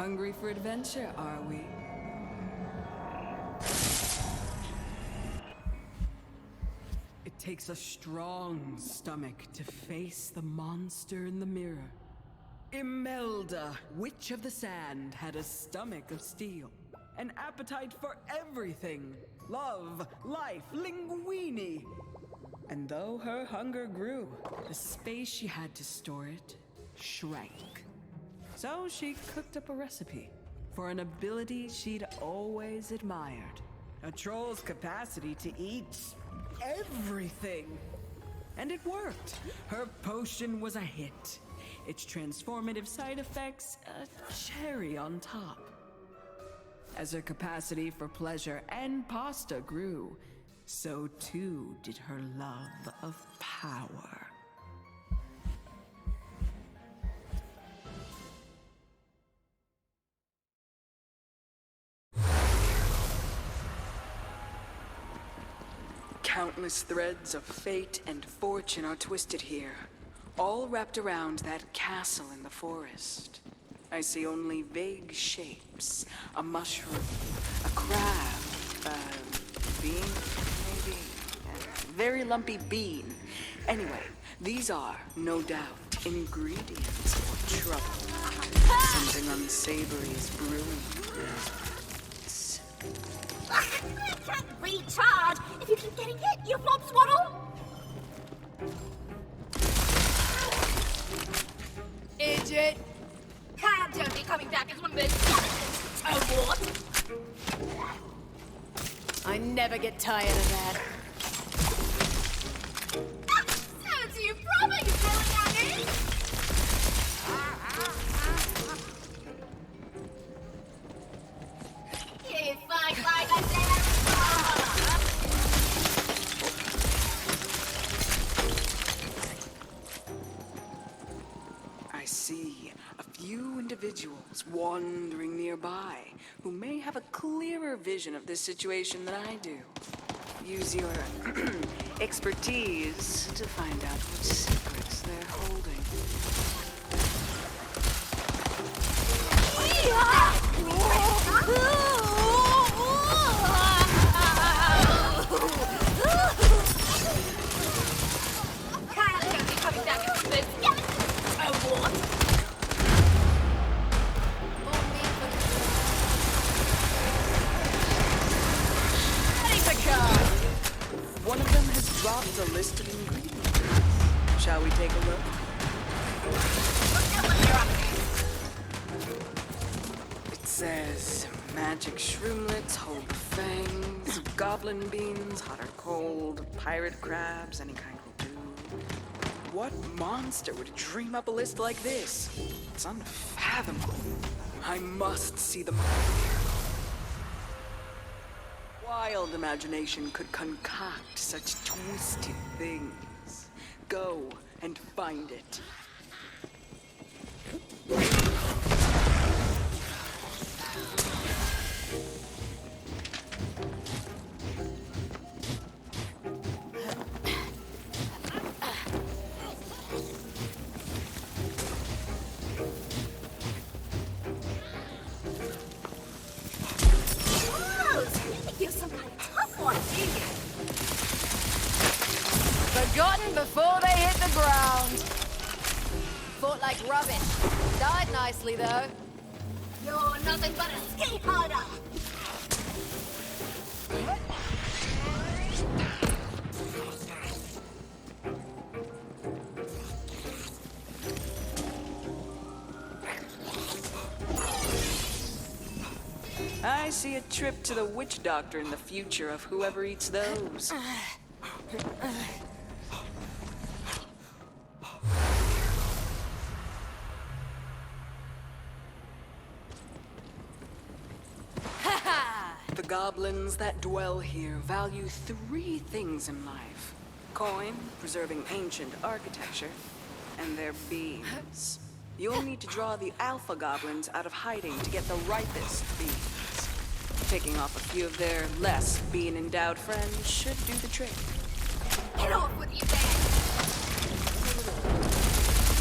hungry for adventure, are we? It takes a strong stomach to face the monster in the mirror. Imelda, Witch of the Sand, had a stomach of steel. An appetite for everything. Love, life, linguini. And though her hunger grew, the space she had to store it shrank. So she cooked up a recipe for an ability she'd always admired. A troll's capacity to eat everything. And it worked. Her potion was a hit. Its transformative side effects, a cherry on top. As her capacity for pleasure and pasta grew, so too did her love of power. Countless threads of fate and fortune are twisted here, all wrapped around that castle in the forest. I see only vague shapes. A mushroom, a crab, a bean, maybe? A very lumpy bean. Anyway, these are, no doubt, ingredients for trouble. Something unsavory is brewing. I can't recharge! If you keep getting hit, you flop swaddle! Idiot! Can't don't be coming back as one of those skeletons! Oh, what? I never get tired of that. So do you promise, Billy Annie? You fight like a devil! I see a few individuals wandering nearby who may have a clearer vision of this situation than I do. Use your expertise to find out what secrets they're holding. Can't don't be coming back as one of those skeletons! Oh, what? One of them has dropped a list of ingredients. Shall we take a look? It says magic shroomlets, hold fangs, goblin beans, hot or cold, pirate crabs, any kind will do. What monster would dream up a list like this? It's unfathomable. I must see the wild imagination could concoct such twisted things. Go and find it. You're some kind of tough one, do you? Forgotten before they hit the ground. Fought like rubbish. Died nicely, though. You're nothing but a ski harder! I see a trip to the witch doctor in the future of whoever eats those. The goblins that dwell here value three things in life: coin, preserving ancient architecture, and their beans. You'll need to draw the alpha goblins out of hiding to get the ripest beans. Picking off a few of their less bean-endowed friends should do the trick. Get off with you, man!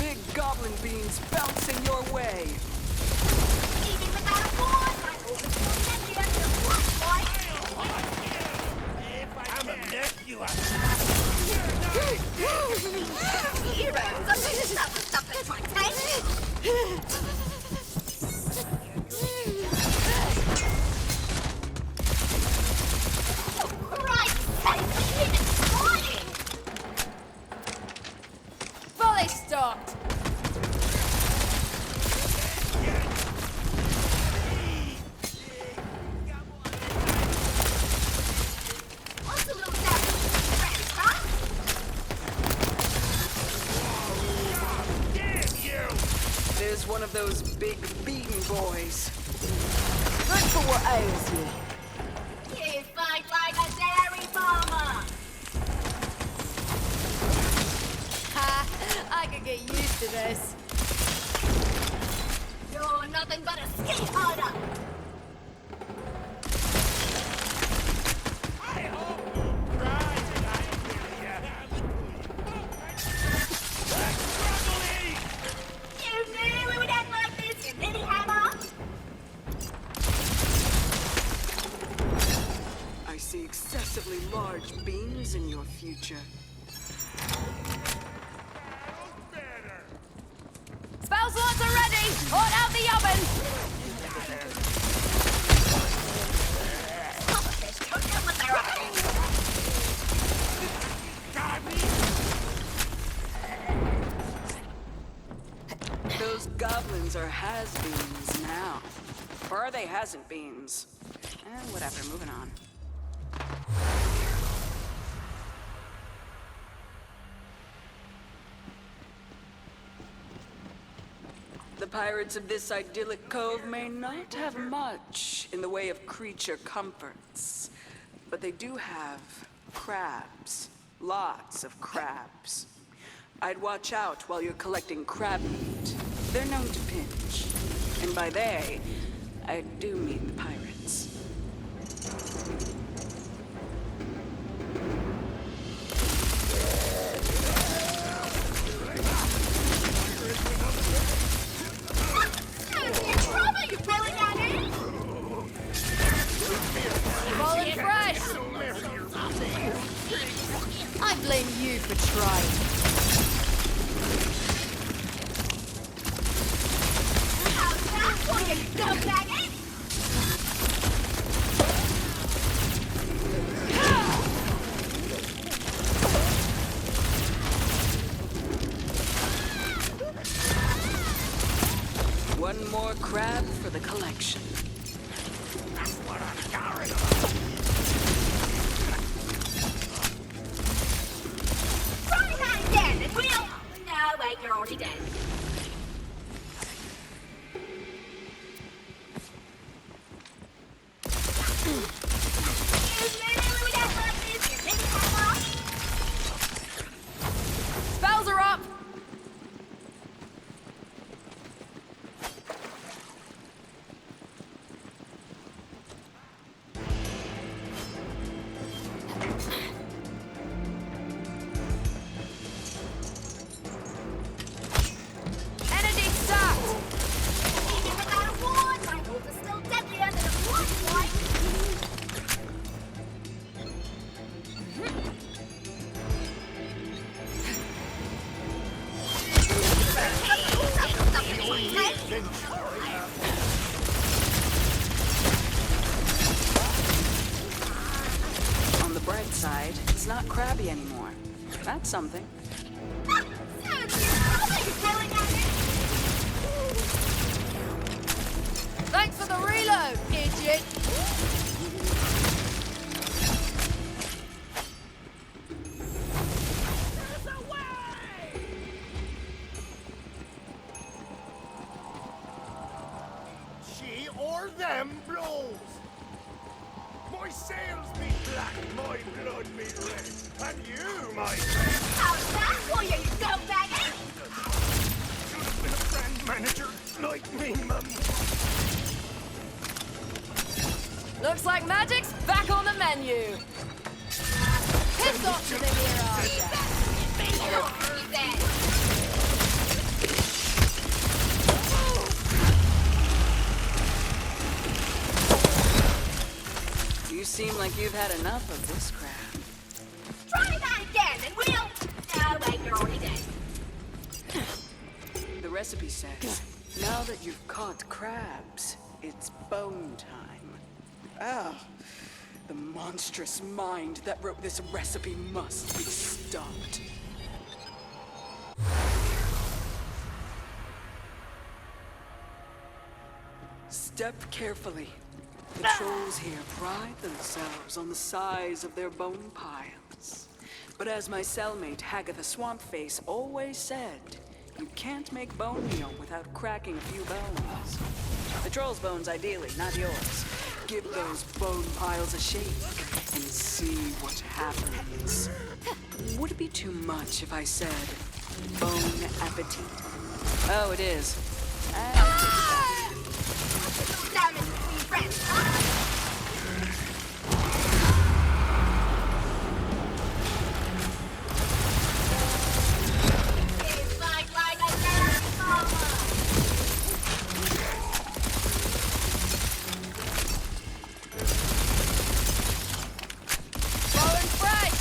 Big goblin beans bouncing your way! Even the Fully stocked. There's one of those big bean boys. Good for what ails you. You fight like a dairy farmer. Ha! I could get used to this. You're nothing but a skate harder. You knew we would end like this, you mini hammer. I see excessively large beans in your future. Spell slots are ready! Hot out the oven! Pufferfish took them with their Those goblins are has-beens now. Or are they hasn't-beens? Whatever, moving on. The pirates of this idyllic cove may not have much in the way of creature comforts, but they do have crabs. Lots of crabs. I'd watch out while you're collecting crab meat. They're known to pinch. And by they, I do mean the pirates. Fallen fresh! I blame you for trying. How's that for you, scumbaggy? One more crab for the collection. Try that again, and we'll... No, wait, you're already dead. You knew we would end like this, you mini hammer. Spells are up! Energy stocked! Even without a ward, my wolf is still deadlier than a blood boy. On the bright side, it's not crabby anymore. That's something. Thanks for the reload, idiot! She or them blows. My sails be black, my blood be red, and you, my friend, How's that for you, you scumbaggy? should have been a brand manager like me, mum. Looks like magic's back on the menu! Piss off to the hereafter! You dead. like you've had enough of this crap. Try that again and we'll... No, wait, you're already dead. The recipe says, now that you've caught crabs, it's bone time. Ah, the monstrous mind that wrote this recipe must be stopped. Step carefully. The trolls here pride themselves on the size of their bone piles. But as my cellmate Hagatha Swampface always said, you can't make bone meal without cracking a few bones. The troll's bones, ideally, not yours. Give those bone piles a shake and see what happens. Would it be too much if I said bone appetit? Oh, it is. Damn it, we friends. It's like a transformer. Rolling fresh!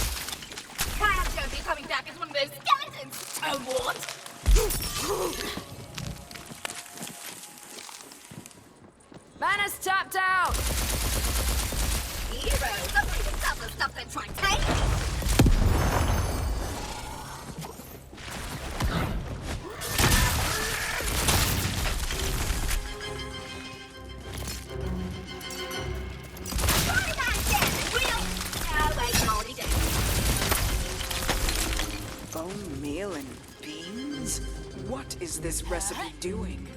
Crab Jonesy coming back as one of those skeletons. Oh, what? Mana's tapped out! Heroes don't even stop the stuff they're trying to take. Try that again and we'll... No, wait, you're already dead. Bone meal and beans? What is this recipe doing?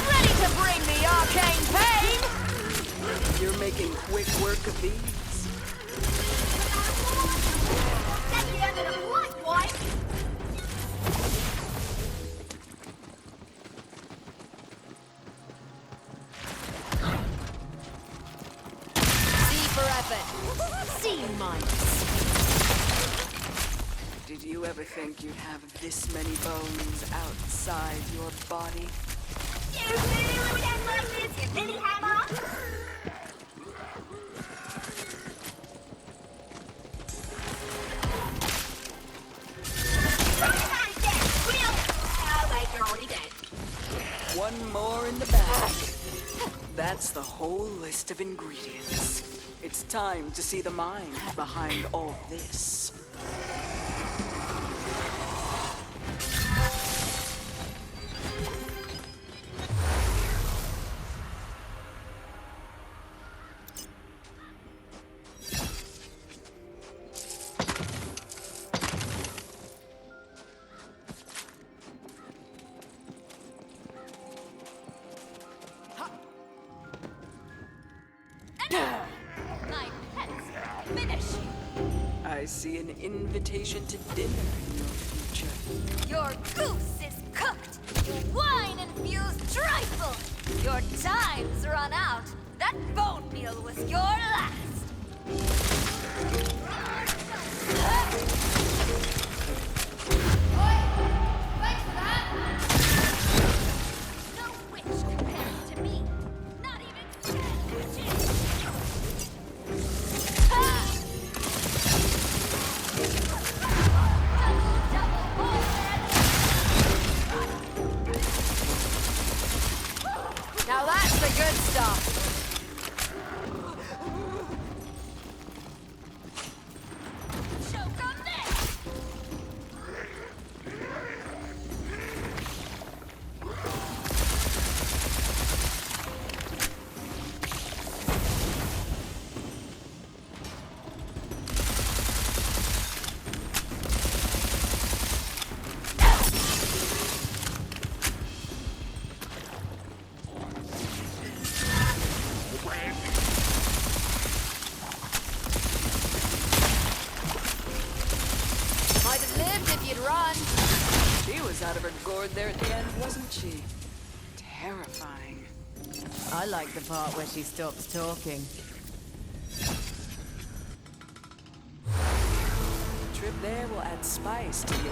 Ready to bring the arcane pain! You're making quick work of these. That's the end of the blood, boy. C for effort. C minus. Did you ever think you'd have this many bones outside your body? You really don't like this, you mini hammer? Try that again, we'll... No, wait, you're already dead. One more in the bag. That's the whole list of ingredients. It's time to see the mind behind all this. My pets, finish! I see an invitation to dinner in your future. Your goose is cooked! Your wine-infused trifle! Your time's run out! That bone meal was your last! No witch compares to me! Not even witches! Now that's the good stuff. Choke on this. Might have lived if you'd run. She was out of her gourd there at the end, wasn't she? Terrifying. I like the part where she stops talking. trip there will add spice to your